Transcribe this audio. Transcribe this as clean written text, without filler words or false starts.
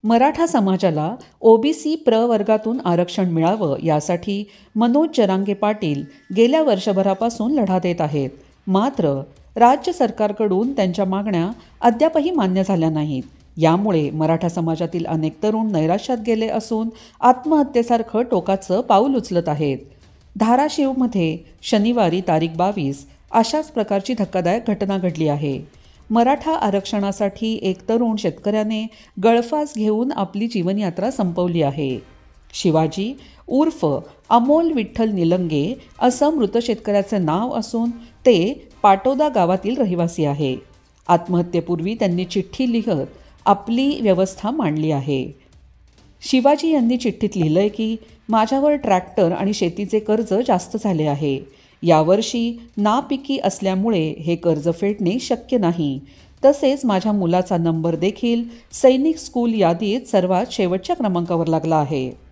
मराठा समाजाला ओबीसी प्रवर्गातून आरक्षण मिळावं यासाठी मनोज जरांगे पाटील गेल्या वर्षभरापासून लढा देत आहेत. मात्र राज्य सरकारकडून त्यांच्या मागण्या अद्यापही मान्य झाल्या नाहीत. यामुळे मराठा समाजातील अनेक तरुण नैराश्यात गेले असून आत्महत्येसारखं टोकाचं पाऊल उचलत आहेत. धाराशिवमध्ये शनिवारी तारीख 22 अशाच प्रकारची धक्कादायक घटना घडली आहे. मराठा आरक्षणासाठी एक तरुण शेतकऱ्याने गळफास घेऊन आपली जीवनयात्रा संपवली आहे. शिवाजी उर्फ अमोल विठ्ठल निलंगे असं मृत शेतकऱ्याचे नाव असून ते पाटोदा गावातील रहिवासी आहे. आत्महत्येपूर्वी त्यांनी चिठ्ठी लिहत आपली व्यवस्था मांडली आहे. शिवाजी यांनी चिठ्ठीत लिहिलंय की माझ्यावर ट्रॅक्टर आणि शेतीचे कर्ज जास्त झाले आहे. यावर्षी नापिकी असल्यामुळे हे कर्ज फेडणे शक्य नाही. तसेच माझ्या मुलाचा नंबर देखील सैनिक स्कूल यादीत सर्वात शेवटच्या क्रमांकावर लागला आहे.